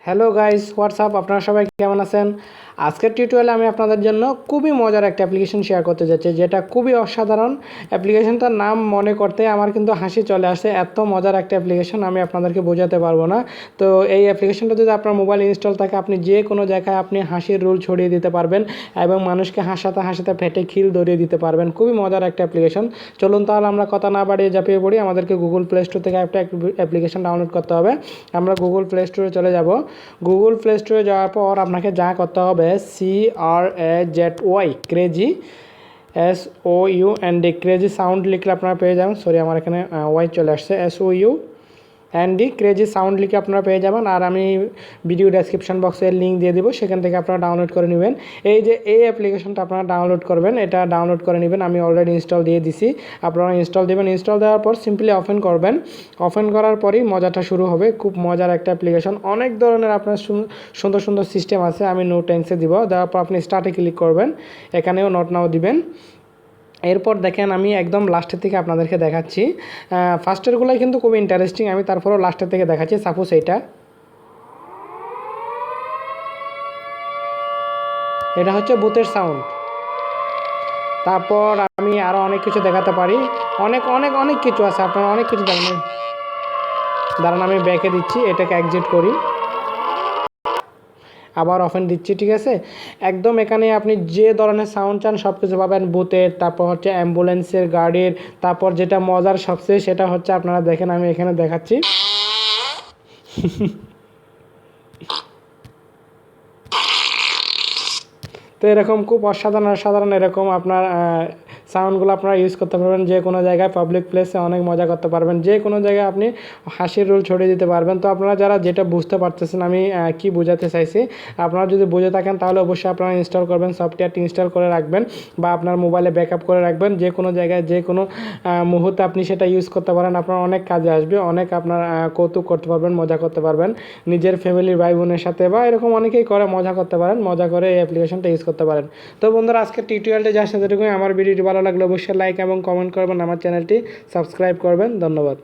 Hello guys, WhatsApp, আপনারা সবাই কেমন আছেন? আজকের টিউটোরিয়ালে আমি আপনাদের জন্য খুবই মজার একটা অ্যাপ্লিকেশন শেয়ার করতে যাচ্ছি, যেটা খুবই অসাধারণ। অ্যাপ্লিকেশনটার নাম মনে করতে আমার কিন্তু হাসি চলে আসে, এত মজার একটা অ্যাপ্লিকেশন আমি আপনাদেরকে বোঝাতে পারবো না। তো এই অ্যাপ্লিকেশনটা যদি আপনার মোবাইল ইনস্টল থাকে, আপনি যে কোনো জায়গায় আপনি হাসির রোল ছড়িয়ে দিতে পারবেন এবং মানুষকে হাসাতে হাসাতে পেটে খিল ধরিয়ে দিতে পারবেন। খুবই মজার একটা অ্যাপ্লিকেশন। চলুন তাহলে আমরা কথা না বাড়িয়ে ঝাঁপিয়ে পড়ি। আমাদেরকে গুগল প্লে স্টোর থেকে একটা অ্যাপ্লিকেশন ডাউনলোড করতে হবে। আমরা গুগল প্লে স্টোরে চলে যাব। গুগল প্লে স্টোরে যাওয়ার পর আপনাকে যা করতে হবে, CRAZY crazy, SOUND crazy sound লিখলে আপনারা পেয়ে যাবেন। সরি, আমার এখানে ওয়াই চলে আসছে। SOUND ক্রেজি সাউন্ড লিখে আপনারা পেয়ে যাবেন। আর আমি ভিডিও ডেসক্রিপশন বক্সে লিঙ্ক দিয়ে দেবো, সেখান থেকে আপনারা ডাউনলোড করে নেবেন। এই যে এই অ্যাপ্লিকেশনটা আপনারা ডাউনলোড করবেন, এটা ডাউনলোড করে নেবেন। আমি অলরেডি ইনস্টল দিয়ে দিছি, আপনারা ইনস্টল দেবেন। ইনস্টল দেওয়ার পর সিম্পলি ওপেন করবেন। ওপেন করার পরই মজাটা শুরু হবে। খুব মজার একটা অ্যাপ্লিকেশন, অনেক ধরনের আপনার সুন্দর সুন্দর সিস্টেম আছে। আমি নো ট্যাঙ্কসে দিব, দেওয়ার পর আপনি স্টার্টে ক্লিক করবেন, এখানেও নোট নাও দিবেন। এরপর দেখেন আমি একদম লাস্টের থেকে আপনাদেরকে দেখাচ্ছি। ফার্স্টেরগুলোই কিন্তু খুবই ইন্টারেস্টিং, আমি তারপরেও লাস্টের থেকে দেখাচ্ছি। সাপোজ এটা হচ্ছে ভূতের সাউন্ড। তারপর আমি আরও অনেক কিছু দেখাতে পারি, অনেক অনেক অনেক কিছু আছে, আপনারা অনেক কিছু দেখেন। দাঁড়ান, আমি ব্যাকে দিচ্ছি, এটাকে এক্সিট করি, আবার ওপেন দিচ্ছি। ঠিক আছে, একদম এখানে আপনি যে ধরনের সাউন্ড চান সব কিছু পাবেন। ভূতের, তারপর হচ্ছে অ্যাম্বুলেন্সের, গাড়ির, তারপর যেটা মজার সবচেয়ে সেটা হচ্ছে আপনারা দেখেন, আমি এখানে দেখাচ্ছি। তো এরকম খুব অসাধারণ এরকম আপনার সাউন্ডগুলো আপনারা ইউজ করতে পারবেন। যে কোনো জায়গায় পাবলিক প্লেসে অনেক মজা করতে পারবেন। যে কোনো জায়গায় আপনি হাসির রোল ছড়িয়ে দিতে পারবেন। তো আপনারা যারা যেটা বুঝতে পারতেছেন আমি কি বোঝাতে চাইছি, আপনারা যদি বুঝে থাকেন তাহলে অবশ্যই আপনারা ইনস্টল করবেন, সফটওয়্যারটি ইনস্টল করে রাখবেন বা আপনার মোবাইলে ব্যাকআপ করে রাখবেন। যে কোনো জায়গায় যে কোনো মুহূর্তে আপনি সেটা ইউজ করতে পারেন, আপনার অনেক কাজে আসবে, অনেক আপনার কৌতুক করতে পারবেন, মজা করতে পারবেন নিজের ফ্যামিলির ভাই বোনের সাথে, বা এরকম অনেকেই করে মজা করতে পারেন। মজা করে এই অ্যাপ্লিকেশনটা ইউজ করতে পারেন। তো বন্ধুরা, আজকের টিউটোরিয়ালটা যার সাথে আমার ভিডিওটি ভালো লাগলে অবশ্যই লাইক এবং কমেন্ট করবেন, আমার চ্যানেলটি সাবস্ক্রাইব করবেন। ধন্যবাদ।